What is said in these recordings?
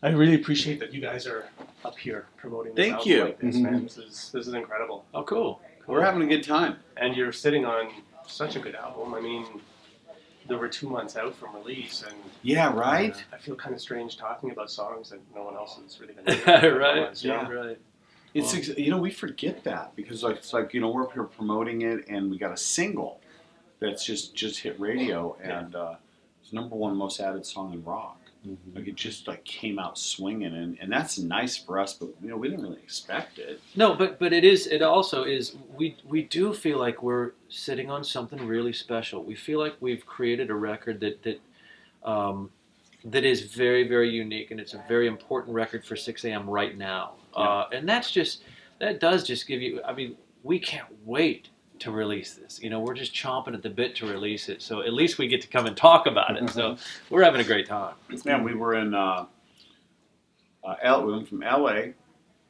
I really appreciate that you guys are up here promoting this Thank album you. like this, man. This is incredible. Oh, cool. We're having a good time. And you're sitting on such a good album. I mean, there were 2 months out from release, and Yeah, right? I feel kind of strange talking about songs that no one else is really going to hear. Right. Yeah. Right. It's we forget that because it's like we're up here promoting it and we got a single that's just hit radio and it's #1 most added song in rock. Mm-hmm. Like it just like came out swinging and that's nice for us, but we didn't really expect it. No, but it also is we do feel like we're sitting on something really special. We feel like we've created a record that is very, very unique, and it's a very important record for 6 a.m. right now. Yeah. And that does just give you. I mean, we can't wait to release this. We're just chomping at the bit to release it. So at least we get to come and talk about it. So we're having a great time. Yeah, we were in we went from L.A.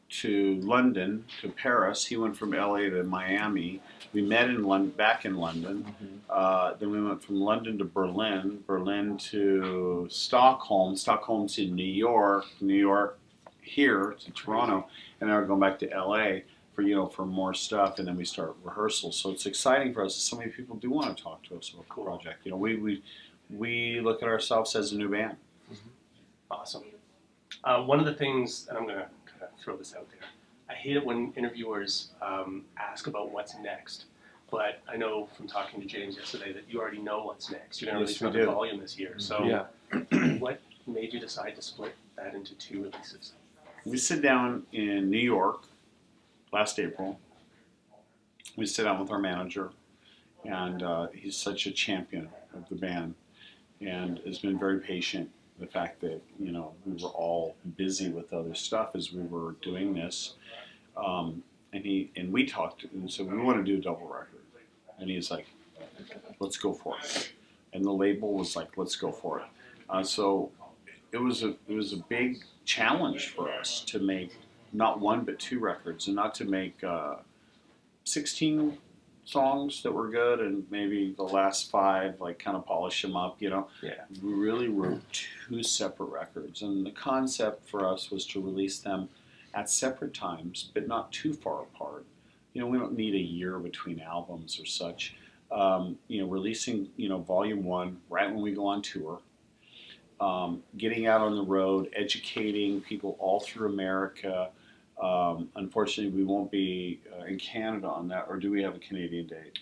to London to Paris. He went from L.A. to Miami. We met in back in London. Then we went from London to Berlin, Berlin to Stockholm, Stockholm to New York, New York here to Toronto, and now we're going back to L.A. for more stuff, and then we start rehearsals. So it's exciting for us. So many people do want to talk to us about the project. We look at ourselves as a new band. Awesome. One of the things, and I'm going to kind of throw this out there, I hate it when interviewers ask about what's next. But I know from talking to James yesterday that you already know what's next. You're going to release another volume this year. So what made you decide to split that into 2 releases? We sit down in New York last April. We sit down with our manager, and he's such a champion of the band and has been very patient. The fact that, we were all busy with other stuff as we were doing this. And we talked and said, we want to do a double record. And he's like, let's go for it. And the label was like, let's go for it. So it was a big challenge for us to make not 1 but 2 records, and not to make 16 songs that were good and maybe the last 5 like kind of polish them up. We really wrote 2 separate records, and the concept for us was to release them at separate times but not too far apart. We don't need a year between albums or such. Releasing volume 1 right when we go on tour, getting out on the road, educating people all through America. Unfortunately, we won't be in Canada on that, or do we have a Canadian date?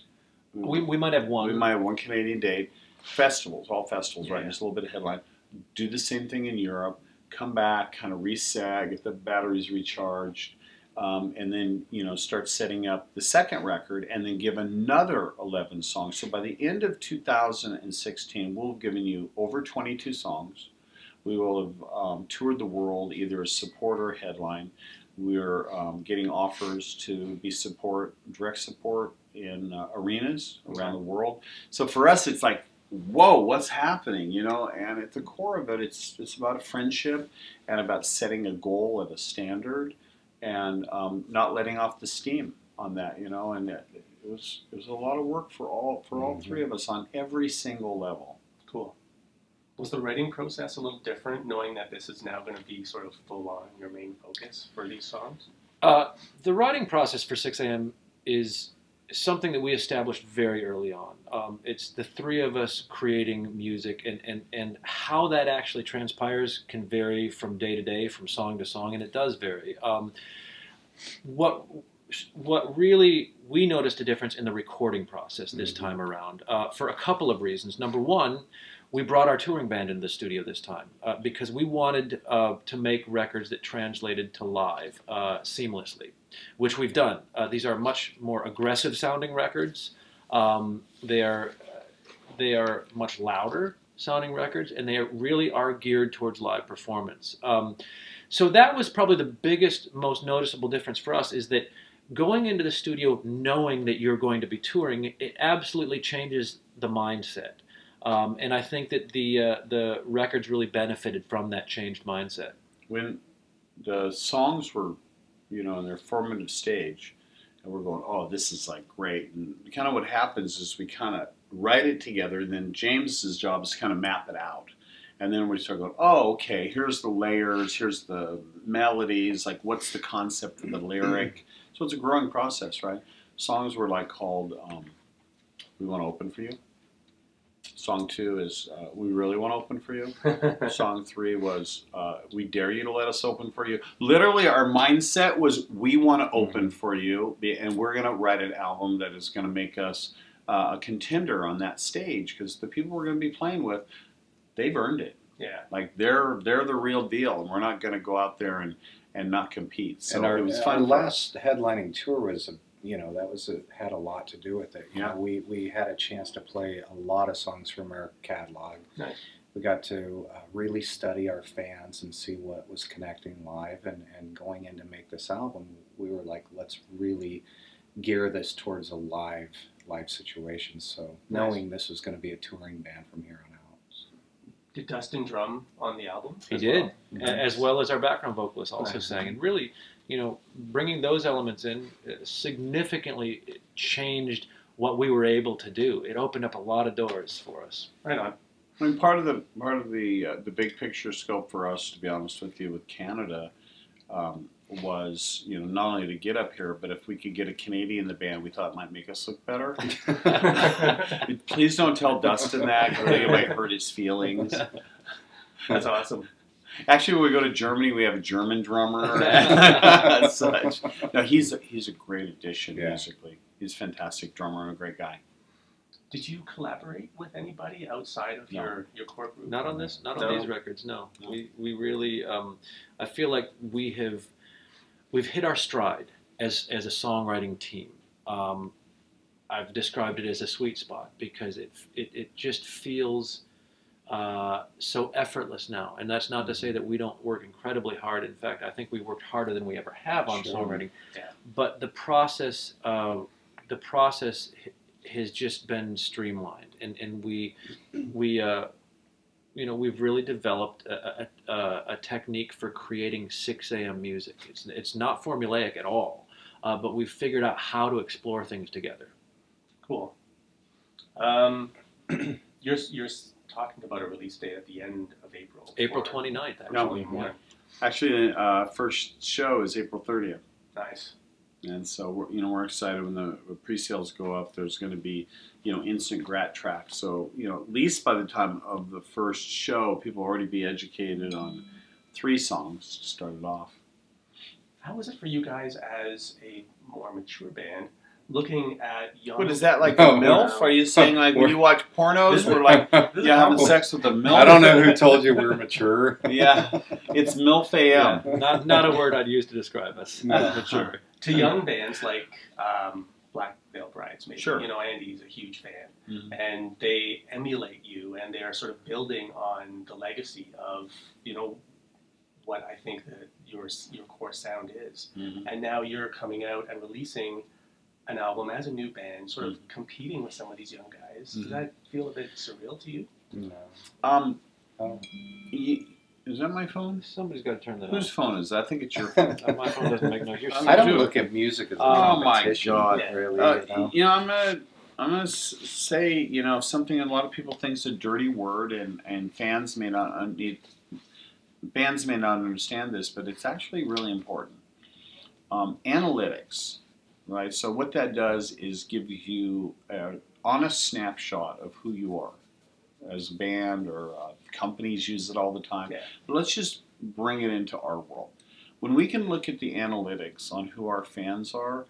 We might have one. We might have one Canadian date. Festivals, all festivals, right? Just a little bit of headline. Do the same thing in Europe. Come back, kind of reset, get the batteries recharged, and then start setting up the second record, and then give another 11 songs. So by the end of 2016, we'll have given you over 22 songs. We will have toured the world, either as support or headline. We're getting offers to be direct support in arenas around the world. So for us, it's like, whoa, what's happening? And at the core of it, it's about a friendship and about setting a goal and a standard, and not letting off the steam on that. And it was a lot of work for all 3 of us on every single level. Cool. Was the writing process a little different, knowing that this is now going to be sort of full on your main focus for these songs? The writing process for 6 a.m. is something that we established very early on. It's the 3 of us creating music, and how that actually transpires can vary from day to day, from song to song, and it does vary. What really, we noticed a difference in the recording process this time around for a couple of reasons. Number 1, we brought our touring band into the studio this time because we wanted to make records that translated to live seamlessly, which we've done. These are much more aggressive sounding records. They are much louder sounding records, and they really are geared towards live performance. So that was probably the biggest, most noticeable difference for us, is that going into the studio knowing that you're going to be touring, it absolutely changes the mindset. And I think that the records really benefited from that changed mindset. When the songs were, in their formative stage, and we're going, oh, this is like great. And kind of what happens is we kind of write it together, and then James's job is to kind of map it out. And then we start going, oh, okay, here's the layers, here's the melodies, like what's the concept for the lyric. So it's a growing process, right? Songs were like called We Want to Open For You. Song 2 is We Really Want to Open For You. Song 3 was We Dare You to Let Us Open For You. Literally, our mindset was we want to open for you, and we're going to write an album that is going to make us a contender on that stage, because the people we're going to be playing with, they've earned it. Yeah. Like they're the real deal, and we're not going to go out there and not compete. So and it was our fun. last headlining tour was had a lot to do with it. You Yeah. know, we had a chance to play a lot of songs from our catalog. Nice. We got to really study our fans and see what was connecting live, and going in to make this album, we were like, let's really gear this towards a live situation. So knowing this was going to be a touring band from here on out. Did Dustin drum on the album? He as did, well? as well as our background vocalist also Nice. sang, and really, bringing those elements in significantly changed what we were able to do. It opened up a lot of doors for us. Right on. I mean, part of the big picture scope for us, to be honest with you, with Canada, was not only to get up here, but if we could get a Canadian in the band, we thought it might make us look better. Please don't tell Dustin that, because I think it might hurt his feelings. That's awesome. Actually, when we go to Germany, we have a German drummer and such. No, he's a great addition musically. He's a fantastic drummer and a great guy. Did you collaborate with anybody outside of No. your core group? Not on this, not No. on these records. No, No. we really. I feel like we've hit our stride as a songwriting team. I've described it as a sweet spot because it just feels so effortless now. And that's not to say that we don't work incredibly hard. In fact, I think we worked harder than we ever have on Sure. songwriting. Yeah. But the process has just been streamlined, and we've really developed a technique for creating 6 a.m. music. It's not formulaic at all, but we've figured out how to explore things together. Cool. You're talking about a release date at the end of April. April for- 29th, No. actually. Yeah. Actually, first show is April 30th. Nice. And so we're excited when the pre-sales go up. There's going to be instant grat tracks. So at least by the time of the first show, people will already be educated on 3 songs to start it off. How was it for you guys as a more mature band, looking at young? What is that, like Oh, a MILF? Are you saying like when you watch pornos, we're like This is having how- sex with a MILF? I don't know who told you we were mature. Yeah, it's MILF AM. Not a word I'd use to describe us. No. But sure. to young bands like Black Veil Brides, maybe. Sure. Andy's a huge fan, Mhm. and they emulate you, and they are sort of building on the legacy of what I think that your core sound is. Mhm. And now you're coming out and releasing an album as a new band, sort of competing with some of these young guys. Does Mhm. that feel a bit surreal to you? No. Um, Oh. is that my phone? Somebody's got to turn that Whose off. phone is that? I think it's your phone. My phone doesn't make noise. Yours I I don't do. look at music as a Oh my competition. God. Really, I'm gonna say something a lot of people think is a dirty word, and fans may not bands may not understand this, but it's actually really important. Analytics, right? So what that does is give you an honest snapshot of who you are as a band, or companies use it all the time. Yeah. But let's just bring it into our world. When we can look at the analytics on who our fans are,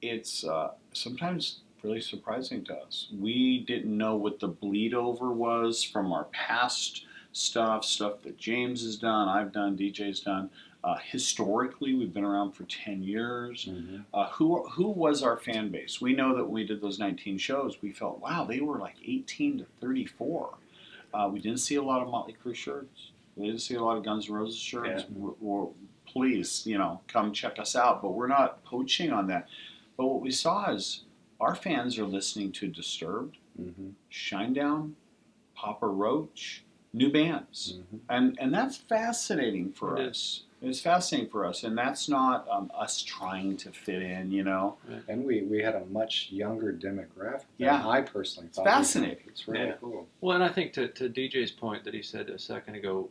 it's sometimes really surprising to us. We didn't know what the bleed over was from our past stuff that James has done, I've done, DJ's done. Historically, we've been around for 10 years. Who was our fan base? We know that when we did those 19 shows, we felt, wow, they were like 18 to 34. We didn't see a lot of Motley Crue shirts. We didn't see a lot of Guns N' Roses shirts. Please, come check us out. But we're not poaching on that. But what we saw is our fans are listening to Disturbed, Shinedown, Papa Roach, new bands. And that's fascinating for It us. It's fascinating for us, and that's not us trying to fit in, you know. And we had a much younger demographic than Yeah. I personally thought. Fascinating. It's really Yeah. cool. Well, and I think to DJ's point that he said a second ago,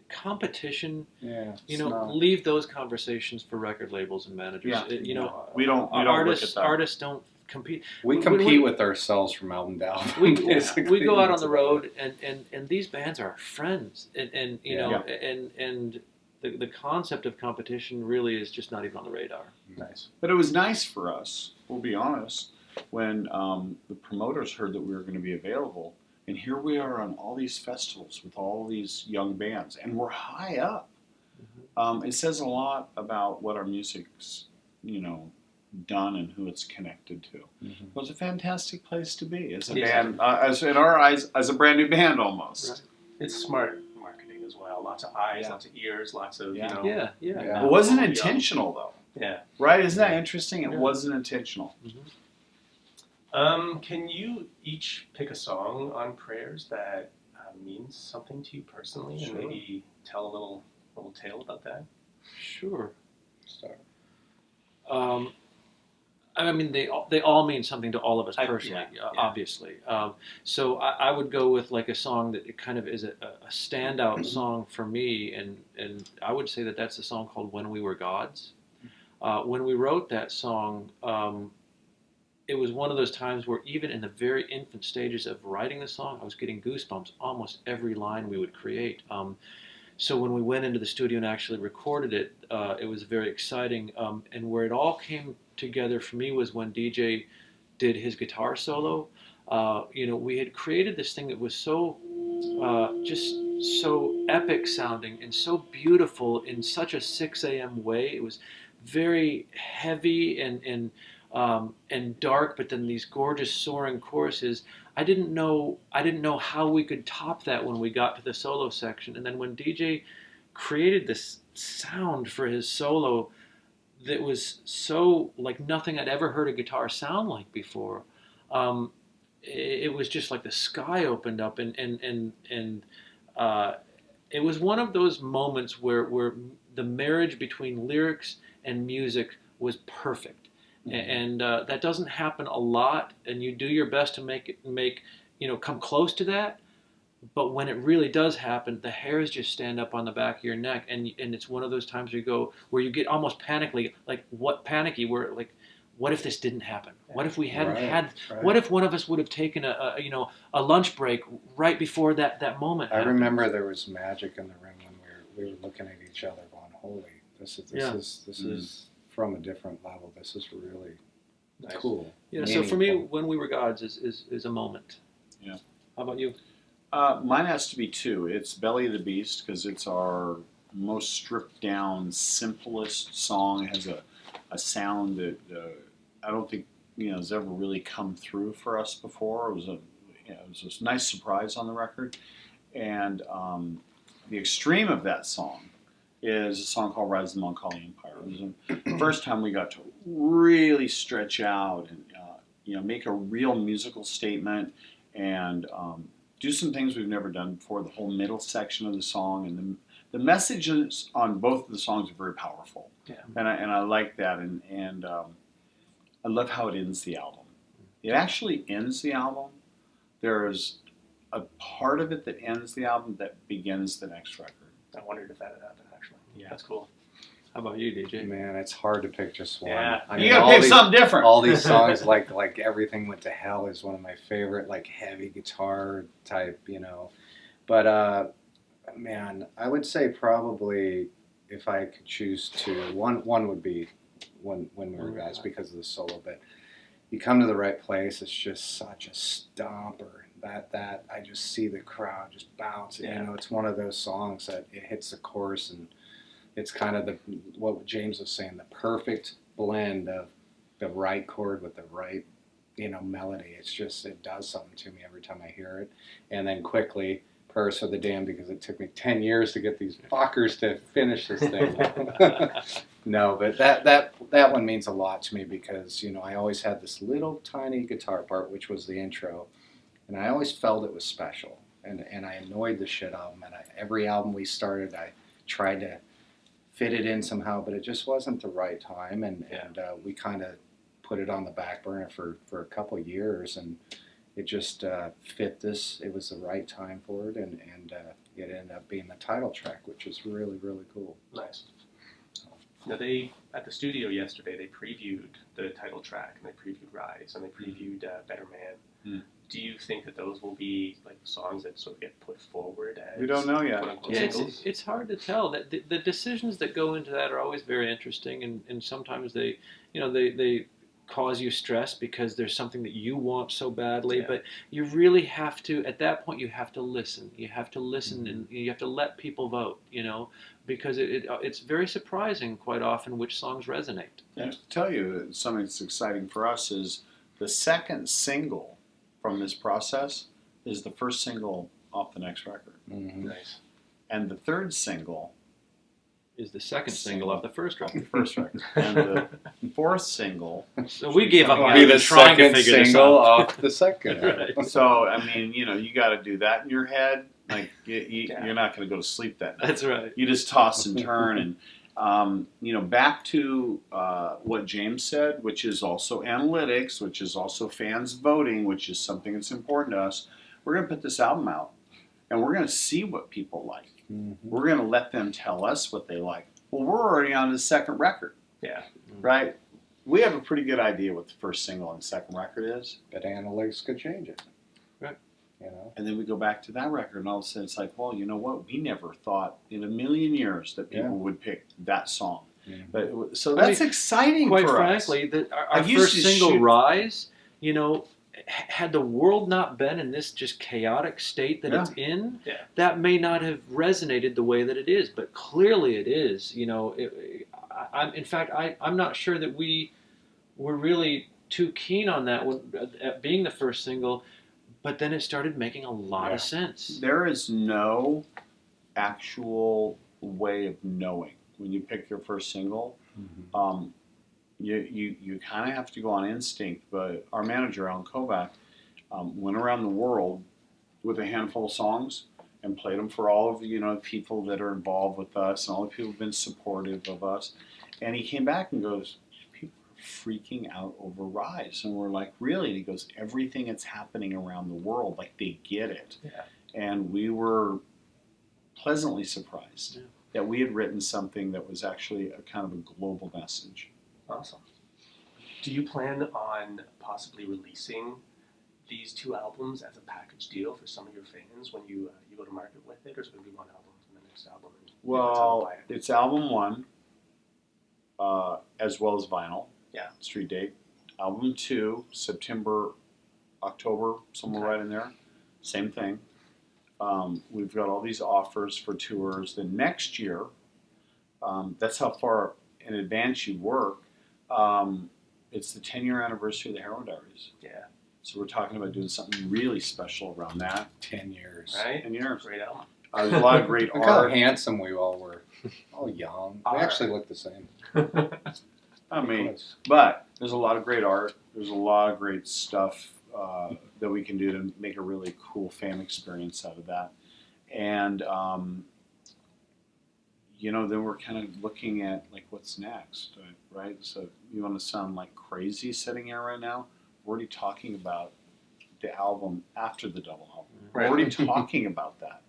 competition. Yeah. You know, leave those conversations for record labels and managers. Yeah. You know, We don't artists look at that. artists don't compete. we compete with ourselves from album to album. We basically. go out on That's the about road, it. and these bands are our friends, and you know, and the concept of competition really is just not even on the radar. Nice. But it was nice for us, we'll be honest, when the promoters heard that we were going to be available. And here we are on all these festivals with all these young bands, and we're high up. It says a lot about what our music's, you know, done and who it's connected to. It was a fantastic place to be as a band, as in our eyes, as a brand new band almost. Right. It's smart marketing as well. Lots of eyes, lots of ears, lots of, you know. Yeah. It wasn't intentional though, Yeah. right? Isn't that interesting? It Yeah. wasn't intentional. Can you each pick a song on Prayers that means something to you personally, and maybe tell a little tale about that? Sure. Start. I mean, they all mean something to all of us personally, obviously. So I would go with like a song that it kind of is a standout song for me, and I would say that that's a song called "When We Were Gods." When we wrote that song, it was one of those times where even in the very infant stages of writing the song, I was getting goosebumps almost every line we would create. So when we went into the studio and actually recorded it, it was very exciting. And where it all came together for me was when DJ did his guitar solo. You know, we had created this thing that was so just so epic sounding and so beautiful in such a 6 a.m. way. It was very heavy and dark, but then these gorgeous soaring choruses. I didn't know how we could top that when we got to the solo section. And then when DJ created this sound for his solo that was so like nothing I'd ever heard a guitar sound like before, it was just like the sky opened up, and it was one of those moments where the marriage between lyrics and music was perfect. And that doesn't happen a lot, and you do your best to make come close to that. But when it really does happen, the hairs just stand up on the back of your neck, and it's one of those times where you get almost panicky, where like, what if this didn't happen? What if we hadn't had? Right. What if one of us would have taken a lunch break right before that moment I happened? remember there was magic in the room when we were looking at each other, going, "Holy, this is from a different level. This is really cool." Yeah. So for me, Meaningful. When We Were Gods is a moment. Yeah. How about you? Mine has to be two. It's Belly of the Beast because it's our most stripped down, simplest song. It has a sound that I don't think has ever really come through for us before. It was a nice surprise on the record, and the extreme of that song is a song called "Rise of the Melancholy Empire." It was the first time we got to really stretch out and make a real musical statement and do some things we've never done before. The whole middle section of the song and the messages on both of the songs are very powerful. Yeah. And I like that, and I love how it ends the album. It actually ends the album. There's a part of it that ends the album that begins the next record. I wondered if that had happened, actually. Yeah. That's cool. How about you, DJ? Man, it's hard to pick just one. Yeah. I You gotta pick something different. All these songs, like Everything Went to Hell, is one of my favorite, like heavy guitar type, But man, I would say probably if I could choose two, one would be When We Were Gods because of the solo. But You Come to the Right Place, it's just such a stomper. That I just see the crowd just bounce. Yeah. It's one of those songs that it hits the chorus and it's kind of what James was saying, the perfect blend of the right chord with the right, melody. It does something to me every time I hear it. And then quickly, Prayers for the Damned, because it took me 10 years to get these fuckers to finish this thing. No, but that one means a lot to me because, I always had this little tiny guitar part, which was the intro, and I always felt it was special. And I annoyed the shit out of them. And every album we started, I tried to fit it in somehow, but it just wasn't the right time, and we kind of put it on the back burner for a couple of years, and it just fit this. It was the right time for it, and it ended up being the title track, which is really, really cool. Nice. Now they, at the studio yesterday, they previewed the title track, and they previewed Rise, and they previewed Better Man. Do you think that those will be like the songs that sort of get put forward as? We don't know yet. quote-unquote Yeah, singles? it's hard to tell. That the decisions that go into that are always very interesting, and sometimes they cause you stress because there's something that you want so badly. Yeah. But you really have to, at that point, you have to listen. You have to listen, and you have to let people vote. Because it's very surprising quite often which songs resonate. And to tell you something that's exciting for us is the second single from this process is the first single off the next record. Mm-hmm. Nice. And the third single Is the second single off the first off record. the first record. And the fourth single. So we gave up It'll on be even the trying to second figure this single out. off the second. Right. So, I mean, you got to do that in your head. Like, you're not going to go to sleep that night. That's right. You just toss and turn. And, back to what James said, which is also analytics, which is also fans voting, which is something that's important to us. We're going to put this album out, and we're going to see what people like. Mm-hmm. We're going to let them tell us what they like. Well, we're already on the second record, Yeah. right? We have a pretty good idea what the first single and second record is. But analytics could change it. Right. And then we go back to that record, and all of a sudden it's like, well, you know what? We never thought in a million years that people would pick that song. Mhm. But so that's exciting Quite for frankly, us. our I used first to single, shoot- Rise, had the world not been in this just chaotic state that it's in, that may not have resonated the way that it is. But clearly it is. In fact, I'm not sure that we were really too keen on that one, at being the first single. But then it started making a lot of sense. There is no actual way of knowing when you pick your first single. Mm-hmm. You kind of have to go on instinct. But our manager, Alan Kovac, went around the world with a handful of songs and played them for all of the people that are involved with us and all the people who've been supportive of us. And he came back and goes, people are freaking out over Rise. And we're like, really? And he goes, everything that's happening around the world, like they get it. Yeah. And we were pleasantly surprised that we had written something that was actually a kind of a global message. Awesome. Do you plan on possibly releasing these two albums as a package deal for some of your fans when you go to market with it, or is it going to be one album and the next album? Well, it's album one, as well as vinyl. Yeah. Street date. Album two, September, October, somewhere right in there. Same thing. We've got all these offers for tours. The next year, that's how far in advance you work. It's the 10-year anniversary of the Heroin Diaries. Yeah. So we're talking about doing something really special around that. 10 years. Right? 10 years. Great album. There's a lot of great Look how art. handsome we all were. All young. We actually look the same. I mean, but there's a lot of great art. There's a lot of great stuff that we can do to make a really cool fan experience out of that. And, then we're kind of looking at, like, what's next, right? So you want to sound like crazy sitting here right now? We're already talking about the album after the double album. Right. We're already talking about that.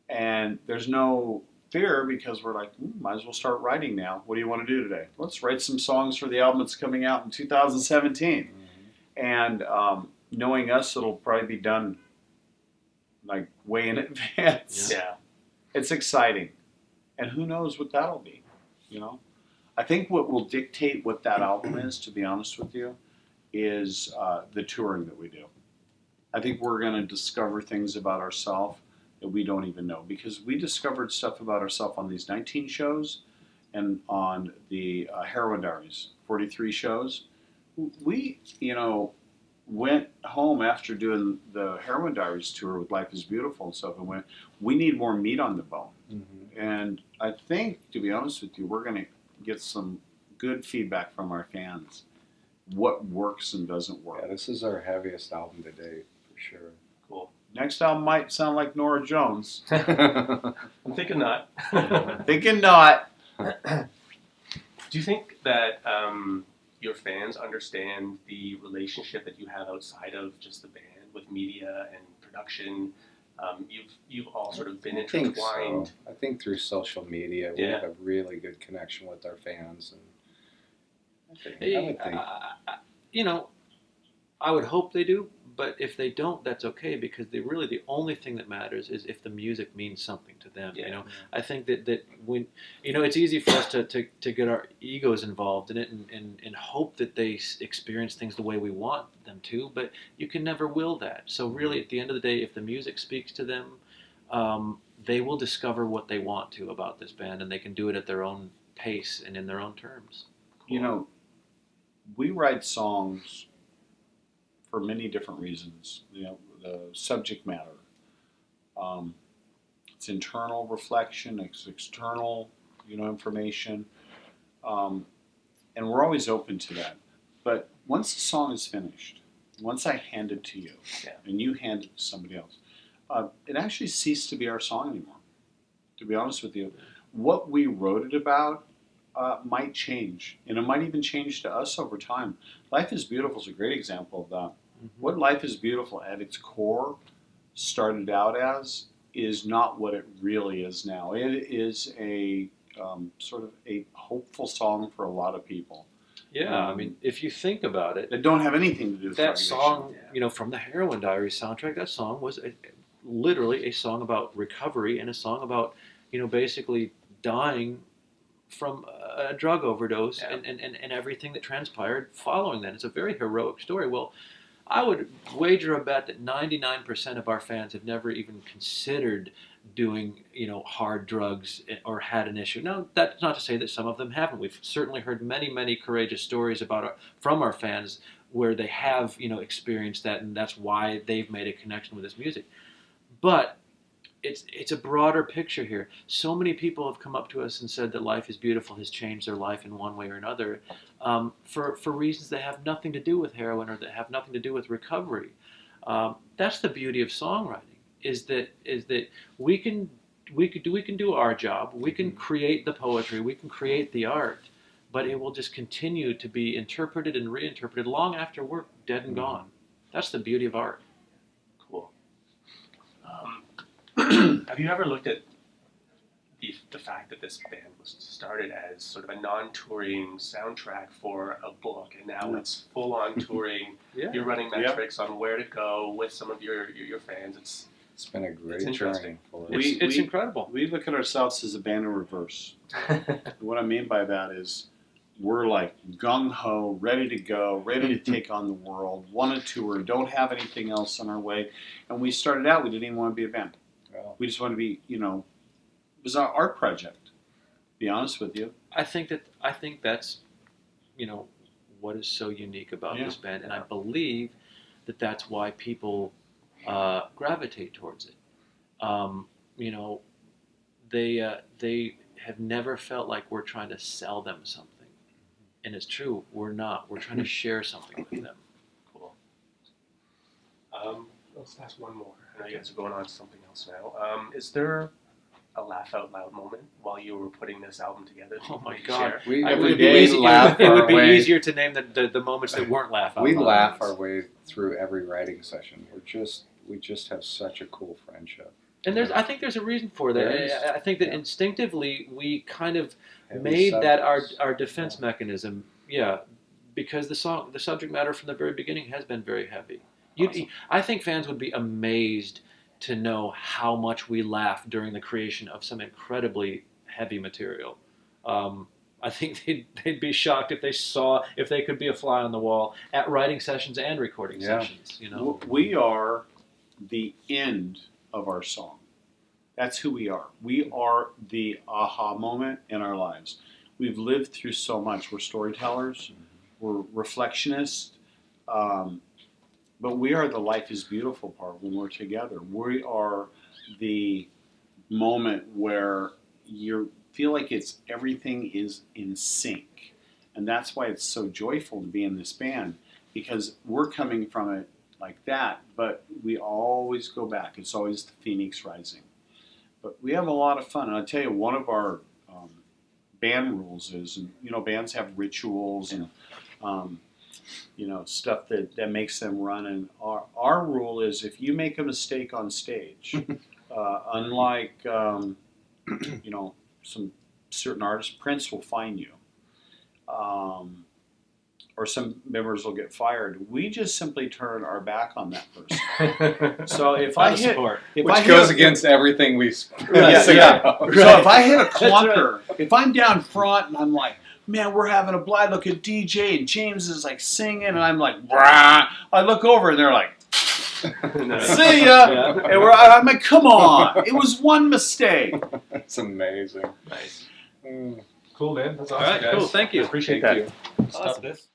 And there's no fear because we're like, might as well start writing now. What do you want to do today? Let's write some songs for the album that's coming out in 2017. Mm-hmm. And knowing us, it'll probably be done like way in advance. Yeah. It's exciting. And who knows what that'll be, I think what will dictate what that album is, to be honest with you, is the touring that we do. I think we're going to discover things about ourselves that we don't even know, because we discovered stuff about ourselves on these 19 shows and on the Heroin Diaries 43 shows. We, went home after doing the Heroin Diaries tour with Life is Beautiful and stuff and went, we need more meat on the bone. Mm-hmm. And I think, to be honest with you, we're going to get some good feedback from our fans. What works and doesn't work. Yeah, this is our heaviest album to date, for sure. Cool. Next album might sound like Nora Jones. I'm thinking not. Thinking not. Do you think that your fans understand the relationship that you have outside of just the band with media and production? You've all sort of been I think intertwined. so. I think through social media, we Yeah. have a really good connection with our fans, and I would think. You know, I would hope they do, but if they don't, that's okay, because really the only thing that matters is if the music means something to them. Yeah. You know, I think that when, you know, it's easy for us to get our egos involved in it and hope that they experience things the way we want them to, but you can never will that. So really, at the end of the day, if the music speaks to them, they will discover what they want to about this band, and they can do it at their own pace and in their own terms. You know, we write songs for many different reasons. You know, the subject matter. It's internal reflection. It's external, you know, information, and we're always open to that. But once the song is finished, once I hand it to you, Yeah. and you hand it to somebody else, it actually ceased to be our song anymore. To be honest with you, what we wrote it about might change, and it might even change to us over time. Life is Beautiful is a great example of that. What Life is Beautiful at its core started out as is not what it really is now. It is a sort of a hopeful song for a lot of people Yeah, I mean, if you think about it, that don't have anything to do with that drug song, addiction. you know, from the Heroin Diaries soundtrack, that song was literally a song about recovery and a song about, you know, basically dying from a drug overdose Yeah. and everything that transpired following that. It's a very heroic story. Well, I would wager a bet that 99% of our fans have never even considered doing, you know, hard drugs or had an issue. Now, that's not to say that some of them haven't. We've certainly heard many courageous stories from our fans where they have, you know, experienced that, and that's why they've made a connection with this music. But it's a broader picture here. So many people have come up to us and said that Life is Beautiful has changed their life in one way or another, for reasons that have nothing to do with heroin or that have nothing to do with recovery. That's the beauty of songwriting, is that we can do our job. We can create the poetry. We can create the art, but it will just continue to be interpreted and reinterpreted long after we're dead and gone. That's the beauty of art. Cool. Have you ever looked at the fact that this band was started as sort of a non-touring soundtrack for a book, and now it's full-on touring? Yeah. You're running metrics on where to go with some of your fans. It's been a great interesting. journey for us. It's incredible. We look at ourselves as a band in reverse. What I mean by that is we're like gung-ho, ready to go, ready to take on the world, want to tour, don't have anything else on our way. And we started out, we didn't even want to be a band. Well, We just wanted to be, you know, it was our art project, to be honest with you. I think that's, you know, what is so unique about Yeah. this band, and I believe that that's why people gravitate towards it. You know, they have never felt like we're trying to sell them something, and it's true, we're not. We're trying to share something with them. Cool. Let's ask one more. I know you guys are going on to something else now. Is there a laugh out loud moment while you were putting this album together? Oh my that you God. share? we It Every would be day easy- laugh it would our be way. easier to name the moments that weren't laugh out we loud laugh moments. our way through every writing session. We just have such a cool friendship. And I think there's a reason for that. There is. I think that Yeah. instinctively we kind of Heavy made that subjects. our defense mechanism. Yeah, because the subject matter from the very beginning has been very heavy. Awesome. I think fans would be amazed to know how much we laugh during the creation of some incredibly heavy material. I think they'd be shocked if they could be a fly on the wall at writing sessions and recording Yeah. sessions. You know. We are the end of our song. That's who we are. We are the aha moment in our lives. We've lived through so much. We're storytellers. We're reflectionists. But we are the Life is Beautiful part when we're together. We are the moment where you feel like everything is in sync. And that's why it's so joyful to be in this band, because we're coming from it like that, but we always go back. It's always the phoenix rising. But we have a lot of fun. And I'll tell you, one of our band rules is, and bands have rituals and stuff that makes them run. And our rule is, if you make a mistake on stage, unlike some certain artists, Prince will fine you, or some members will get fired. We just simply turn our back on that person. So if I hit, which goes against everything we sing about. So if I hit a clunker, if I'm down front and I'm like, man, we're having a blast, look at DJ and James is like singing, and I'm like, brah, I look over and they're like, see ya, and I'm like, come on, it was one mistake. That's amazing. Nice. Cool, man. That's awesome, All right, guys. cool. Thank you. Appreciate Thank that. you. Stop this.